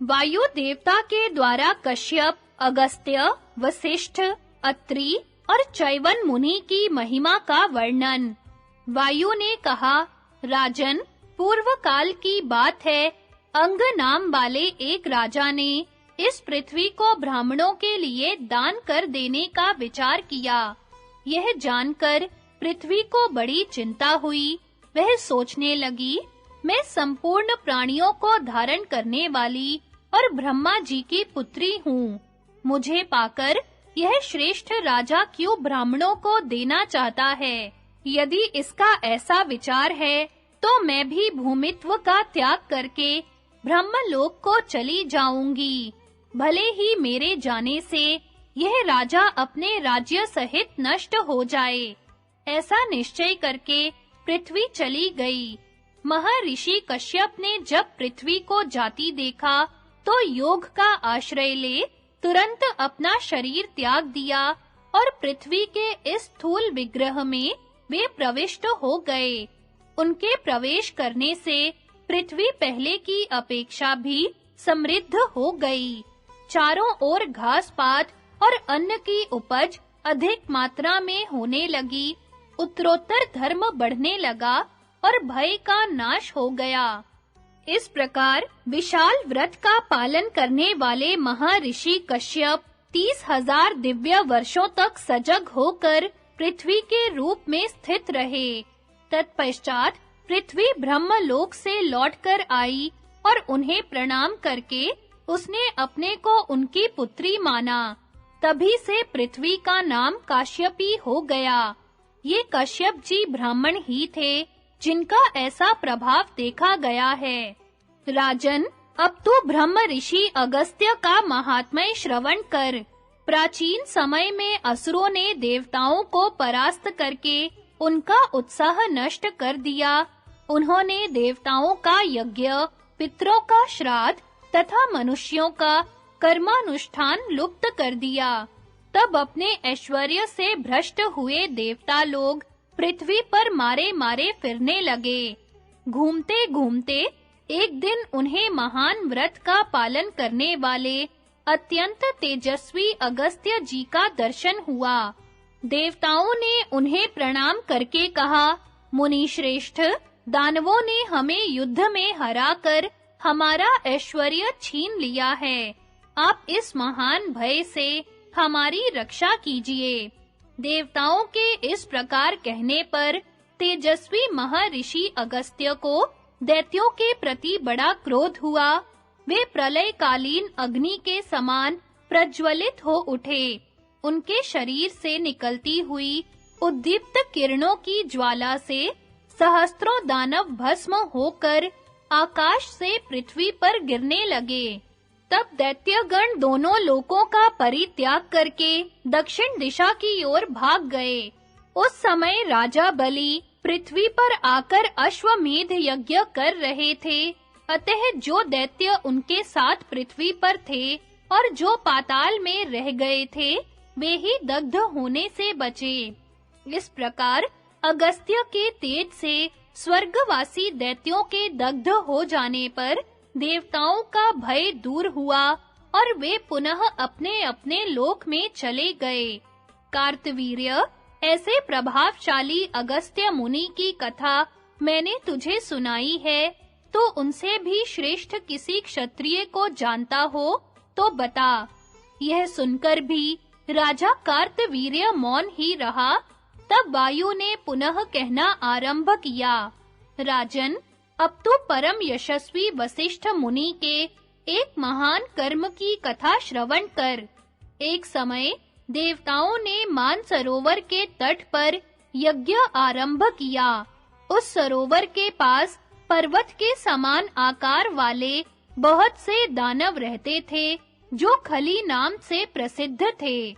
वायु देवता के द्वारा कश्यप, अगस्त्य, वशिष्ठ, अत्रि और चैवन मुनि की महिमा का वर्णन। वायु ने कहा, राजन, पूर्व काल की बात है, अंग नाम वाले एक राजा ने इस पृथ्वी को ब्राह्मणों के लिए दान कर देने का विचार किया। यह जानकर पृथ्वी को बड़ी चिंता हुई। वह सोचने लगी, मैं संपूर्ण प्राणियों को धारण करने वाली और ब्रह्मा जी की पुत्री हूँ। मुझे पाकर यह श्रेष्ठ राजा क्यों ब्राह्मणों को देना चाहता है? यदि इसका ऐसा विचार है, तो मैं भी भूमित्व का त्याग करके ब्रह्मलोक को चली जाऊंगी। भले ही मेरे जाने से यह राजा अपने राज्य सहित नष्ट हो जाए। ऐसा निश्चय करके पृथ्वी चली गई। महर्षि कश्यप ने जब पृथ्वी को जाती देखा, तो योग का आश्रय ले तुरंत अपना शरीर त्याग दिया और पृथ्वी के इस स्थूल विग्रह में वे प्रविष्ट हो गए। उनके प्रवेश करने से पृथ्वी पहले की अपेक्षा भी समृद्ध हो गई। चारों ओर घास पात और अन्न की उपज अधिक मात्रा में होने लगी। उत्तरोत्तर धर्म बढ़ने लगा और भय का नाश हो गया। इस प्रकार विशाल व्रत का पालन करने वाले महर्षि कश्यप 30,000 दिव्य वर्षों तक सजग होकर पृथ्वी के रूप में स्थित रहे। तत्पश्चात पृथ्वी ब्रह्मलोक से लौटकर आई और उन्हें प्रणाम करके उसने अपने को उनकी पुत्री माना। तभी से पृथ्वी का नाम काश्यपी हो गया। ये कश्यप जी ब्राह्मण ही थे, जिनका ऐसा प्रभाव देखा गया है। राजन, अब तू ब्रह्म ऋषि अगस्त्य का महात्म्य श्रवण कर। प्राचीन समय में असुरों ने देवताओं को परास्त करके उनका उत्साह नष्ट कर दिया। उन्होंने देवताओं का यज्ञ, पितरों का श्राद्ध तथा मनुष्यों का कर्मानुष्ठान लुप्त कर दिया। तब अपने ऐश्वर्य से भ्रष्ट हुए देवता लोग पृथ्वी पर मारे-मारे फिरने लगे। घूमते-घूमते एक दिन उन्हें महान व्रत का पालन करने वाले अत्यंत तेजस्वी अगस्त्य जी का दर्शन हुआ। देवताओं ने उन्हें प्रणाम करके कहा, मुनि श्रेष्ठ, दानवों ने हमें युद्ध में हराकर हमारा ऐश्वर्य छीन लिया है। आप इस महान भय से हमारी रक्षा कीजिए। देवताओं के इस प्रकार कहने पर तेजस्वी महर्षि अगस्त्य को दैत्यों के प्रति बड़ा क्रोध हुआ। वे प्रलयकालीन अग्नि के समान प्रज्वलित हो उठे। उनके शरीर से निकलती हुई उद्दीप्त किरणों की ज्वाला से सहस्त्रों दानव भस्म होकर आकाश से पृथ्वी पर गिरने लगे। तब दैत्यगण दोनों लोकों का परित्याग करके दक्षिण दिशा की ओर भाग गए। उस समय राजा बलि पृथ्वी पर आकर अश्वमेध यज्ञ कर रहे थे। अतः जो दैत्य उनके साथ पृथ्वी पर थे और जो पाताल में रह गए थे, वे ही दग्ध होने से बचे। इस प्रकार अगस्त्य के तेज से स्वर्गवासी दैत्यों के दग्ध हो जाने पर देवताओं का भय दूर हुआ और वे पुनः अपने-अपने लोक में चले गए। कार्तवीर्य, ऐसे प्रभावशाली अगस्त्य मुनि की कथा मैंने तुझे सुनाई है, तो उनसे भी श्रेष्ठ किसी क्षत्रिय को जानता हो तो बता। यह सुनकर भी राजा कार्तवीर्य मौन ही रहा। तब वायु ने पुनः कहना आरंभ किया, राजन, अब तो परम यशस्वी वशिष्ठ मुनि के एक महान कर्म की कथा श्रवण कर। एक समय देवताओं ने मानसरोवर के तट पर यज्ञ आरंभ किया। उस सरोवर के पास पर्वत के समान आकार वाले बहुत से दानव रहते थे, जो खली नाम से प्रसिद्ध थे।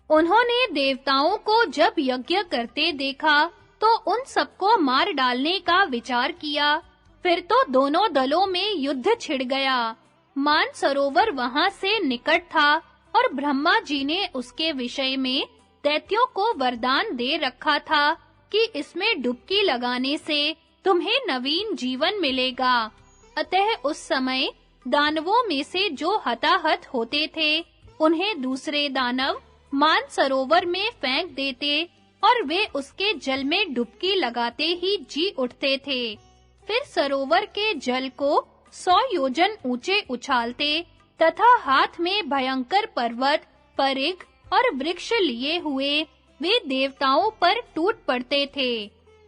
उन्होंने देवताओं को जब यज्ञ करते देखा, तो उन सबको मार डालने का विचार किया। फिर तो दोनों दलों में युद्ध छिड़ गया। मानसरोवर वहां से निकट था और ब्रह्मा जी ने उसके विषय में दैत्यों को वरदान दे रखा था कि इसमें डुबकी लगाने से तुम्हें नवीन जीवन मिलेगा। अतः उस समय दानवों में से जो हताहत होते थे, उन्हें दूसरे दानव मानसरोवर में फेंक देते और वे उसके जल में डुबकी लगाते ही जी उठते थे। फिर सरोवर के जल को 100 योजन ऊंचे उछालते तथा हाथ में भयंकर पर्वत, परिघ और वृक्ष लिए हुए वे देवताओं पर टूट पड़ते थे।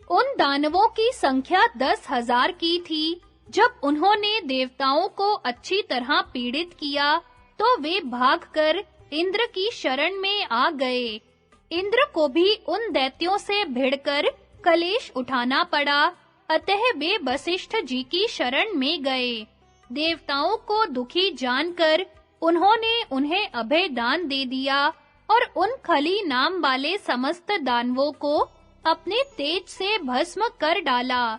उन दानवों की संख्या 10,000 की थी। जब उन्होंने देवताओं को अच्छी तरह पीड़ित किया, तो वे भागकर इंद्र की शरण में आ गए। इंद्र को भी उन दैत्यों से भिड़कर कलेश उठाना पड़ा, अतः वे वशिष्ठ जी की शरण में गए। देवताओं को दुखी जानकर उन्होंने उन्हें अभय दान दे दिया और उन खली नाम वाले समस्त दानवों को अपने तेज से भस्म कर डाला।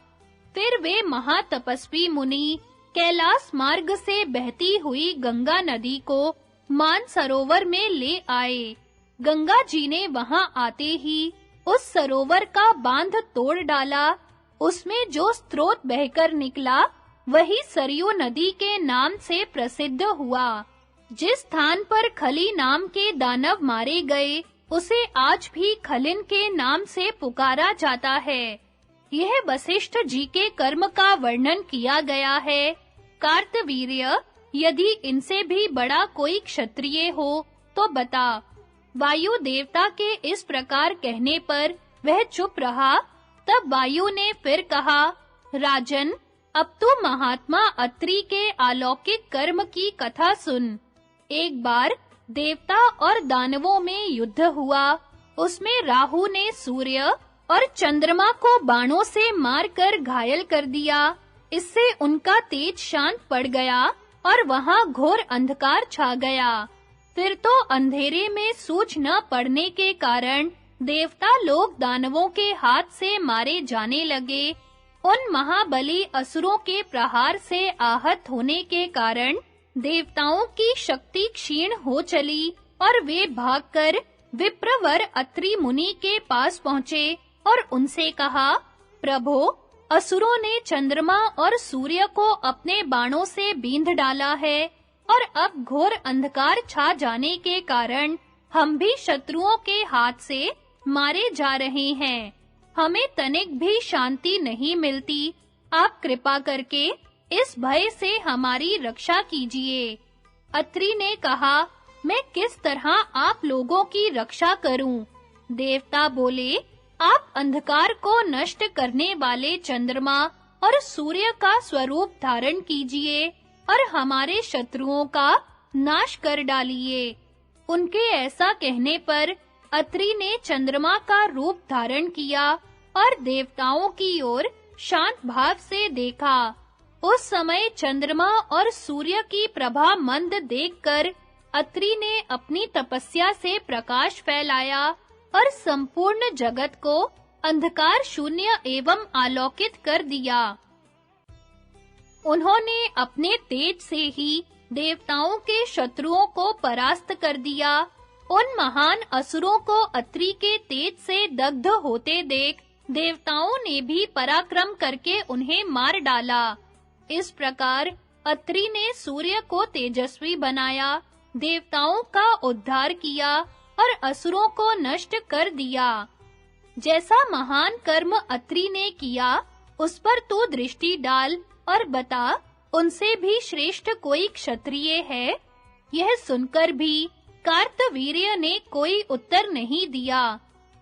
फिर वे महातपस्वी मुनि कैलाश मार्ग से बहती हुई गंगा नदी को मानसरोवर में ले आए। गंगा जी ने वहां आते ही उस सरोवर का बांध तोड़ डाला। उसमें जो स्रोत बहकर निकला, वही सरयू नदी के नाम से प्रसिद्ध हुआ। जिस स्थान पर खली नाम के दानव मारे गए, उसे आज भी खलिन के नाम से पुकारा जाता है। यह वशिष्ठ जी के कर्म का वर्णन किया गया है। कार्तवीर्य, यदि इनसे भी बड़ा कोई क्षत्रिय हो तो बता। वायु देवता के इस प्रकार कहने पर वह चुप रहा। तब वायु ने फिर कहा, राजन, अब तू महात्मा अत्रि के अलौकिक कर्म की कथा सुन। एक बार देवता और दानवों में युद्ध हुआ। उसमें राहु ने सूर्य और चंद्रमा को बाणों से मारकर घायल कर दिया। इससे उनका तेज शांत पड़ गया और वहां घोर अंधकार छा गया। फिर तो अंधेरे में सूझ न पड़ने के कारण देवता लोग दानवों के हाथ से मारे जाने लगे। उन महाबली असुरों के प्रहार से आहत होने के कारण देवताओं की शक्ति क्षीण हो चली और वे भागकर विप्रवर अत्रि मुनि के पास पहुंचे और उनसे कहा, प्रभो, असुरों ने चंद्रमा और सूर्य को अपने बाणों से बींध डाला है और अब घोर अंधकार छा जाने के कारण हम भी शत्रुओं के हाथ से मारे जा रहे हैं। हमें तनिक भी शांति नहीं मिलती। आप कृपा करके इस भय से हमारी रक्षा कीजिए। अत्रि ने कहा, मैं किस तरह आप लोगों की रक्षा करूं? देवता बोले, आप अंधकार को नष्ट करने वाले चंद्रमा और सूर्य का स्वरूप धारण कीजिए और हमारे शत्रुओं का नाश कर डालिए। उनके ऐसा कहने पर अत्रि ने चंद्रमा का रूप धारण किया और देवताओं की ओर शांत भाव से देखा। उस समय चंद्रमा और सूर्य की प्रभा मंद देखकर अत्रि ने अपनी तपस्या से प्रकाश फैलाया और संपूर्ण जगत को अंधकार शून्य एवं आलोकित कर दिया। उन्होंने अपने तेज से ही देवताओं के शत्रुओं को परास्त कर दिया। उन महान असुरों को अत्रि के तेज से दग्ध होते देख देवताओं ने भी पराक्रम करके उन्हें मार डाला। इस प्रकार अत्रि ने सूर्य को तेजस्वी बनाया, देवताओं का उद्धार किया और असुरों को नष्ट कर दिया। जैसा महान कर्म अत्रि ने किया, उस पर तू दृष्टि डाल और बता, उनसे भी श्रेष्ठ कोई क्षत्रिय है? यह सुनकर भी कार्तवीर्य ने कोई उत्तर नहीं दिया।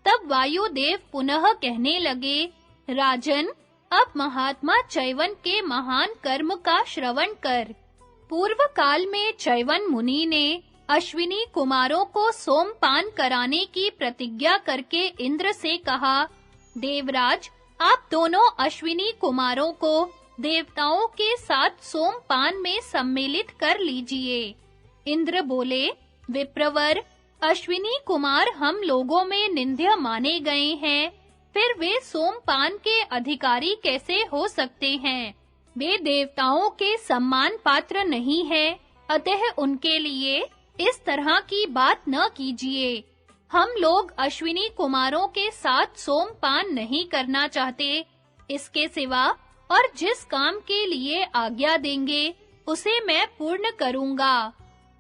तब वायुदेव पुनः कहने लगे, राजन, अब महात्मा चैवन के महान कर्म का श्रवण कर। पूर्व काल में चैवन मुनि ने अश्विनी कुमारों को सोमपान कराने की प्रतिज्ञा करके इंद्र से कहा, देवराज, आप दोनों अश्विनी कुमारों को देवताओं के साथ सोमपान में सम्मिलित कर लीजिए। इंद्र बोले, विप्रवर, अश्विनी कुमार हम लोगों में निंद्य माने गए हैं, फिर वे सोमपान के अधिकारी कैसे हो सकते हैं? वे देवताओं के सम्मान पात्र नहीं हैं, अतः उनके लिए इस तरह की बात न कीजिए। हम लोग अश्विनी कुमारों के साथ सोमपान नहीं करना चाहते। इसके सिवा और जिस काम के लिए आज्ञा देंगे, उसे मैं पूर्ण करूंगा।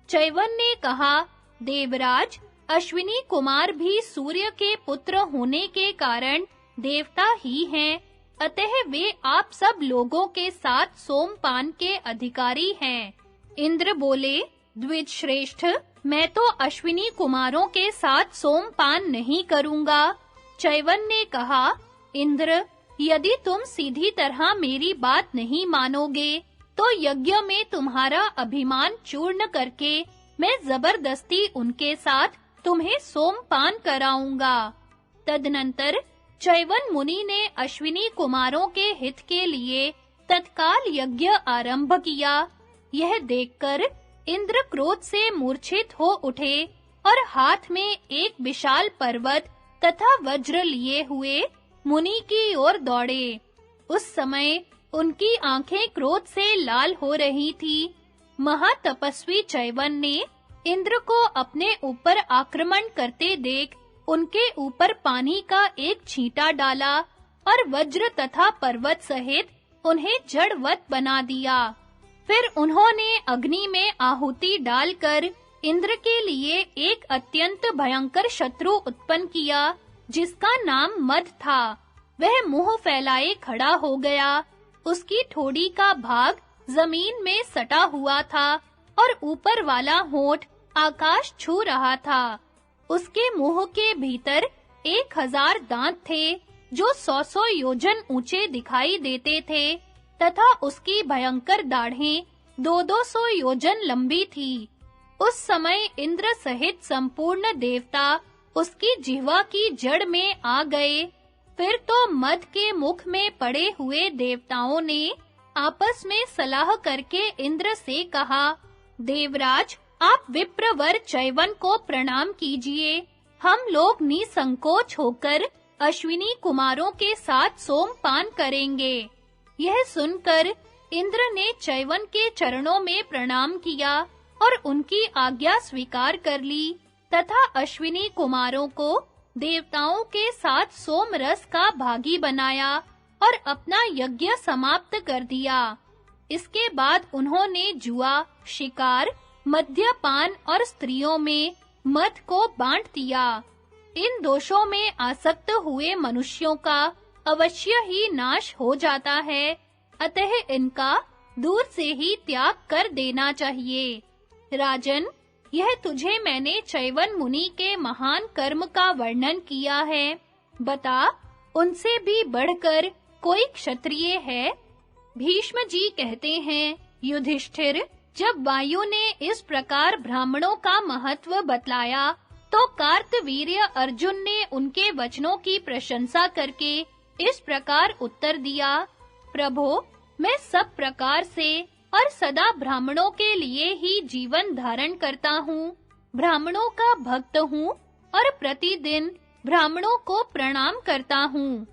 चैवन ने कहा, देवराज, अश्विनी कुमार भी सूर्य के पुत्र होने के कारण देवता ही हैं, अतः वे आप सब लोगों के साथ सोमपान के अधिकारी हैं। इंद्र बोले, द्विज श्रेष्ठ, मैं तो अश्विनी कुमारों के साथ सोमपान नहीं करूंगा। चैवन ने कहा, इंद्र, यदि तुम सीधी तरह मेरी बात नहीं मानोगे, तो यज्ञ में तुम्हारा अभिमान चूर्ण करके मैं जबरदस्ती उनके साथ तुम्हें सोमपान कराऊंगा। तदनंतर चैवन मुनि ने अश्विनी कुमारों के हित के लिए तत्काल यज्ञ आरंभ किया। यह देखकर इंद्र क्रोध से मूर्छित हो उठे और हाथ में एक विशाल पर्वत तथा वज्र लिए हुए मुनि की ओर दौड़े। उस समय उनकी आंखें क्रोध से लाल हो रही थी। महातपस्वी चैवन ने इंद्र को अपने ऊपर आक्रमण करते देख उनके ऊपर पानी का एक छींटा डाला और वज्र तथा पर्वत सहित उन्हें जड़वत बना दिया। फिर उन्होंने अग्नि में आहुति डालकर इंद्र के लिए एक अत्यंत भयंकर शत्रु उत्पन्न किया, जिसका नाम मद था। वह मुंह फैलाए खड़ा हो गया। उसकी ठोड़ी का भाग जमीन में सटा हुआ था और ऊपर वाला होंठ आकाश छू रहा था। उसके मुंह के भीतर 1000 दांत थे, जो 100 योजन ऊंचे दिखाई देते थे, तथा उसकी भयंकर दाढ़ें 200 योजन लंबी थी। उस समय इंद्र सहित संपूर्ण देवता उसकी जिह्वा की जड़ में आ गए। फिर तो मद के मुख में पड़े हुए देवताओं ने आपस में सलाह करके इंद्र से कहा, देवराज, आप विप्रवर चैवन को प्रणाम कीजिए। हम लोग निसंकोच होकर अश्विनी कुमारों के साथ सोमपान करेंगे। यह सुनकर इंद्र ने चैवन के चरणों में प्रणाम किया और उनकी आज्ञा स्वीकार कर ली तथा अश्विनी कुमारों को देवताओं के साथ सोमरस का भागी बनाया और अपना यज्ञ समाप्त कर दिया। इसके बाद उन्होंने जुआ, शिकार, मद्यपान और स्त्रियों में मद को बांट दिया। इन दोषों में आसक्त हुए मनुष्यों का अवश्य ही नाश हो जाता है, अतः इनका दूर से ही त्याग कर देना चाहिए। राजन, यह तुझे मैंने चैवन मुनि के महान कर्म का वर्णन किया है। बता, उनसे भी बढ़कर कोई क्षत्रिय है? भीष्म जी कहते हैं, युधिष्ठिर, जब वायु ने इस प्रकार ब्राह्मणों का महत्व बतलाया, तो कार्तवीर्य अर्जुन ने उनके वचनों की प्रशंसा करके इस प्रकार उत्तर दिया, प्रभो, मैं सब प्रकार से और सदा ब्राह्मणों के लिए ही जीवन धारण करता हूँ, ब्राह्मणों का भक्त हूँ और प्रतिदिन ब्राह्मणों को प्रणाम करता हूँ।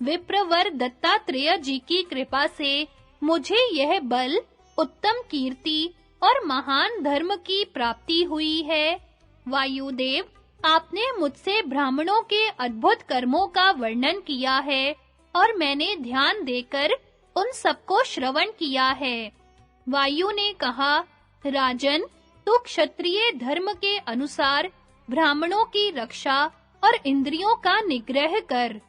विप्रवर दत्तात्रेय जी की कृपा से मुझे यह बल, उत्तम कीर्ति और महान धर्म की प्राप्ति हुई है। वायुदेव, आपने मुझसे ब्राह्मणों के अद्भुत कर्मों का वर्णन किया है और मैंने ध्यान देकर उन सबको श्रवण किया है। वायु ने कहा, राजन, तू क्षत्रिय धर्म के अनुसार ब्राह्मणों की रक्षा और इंद्रियों का निग्रह कर।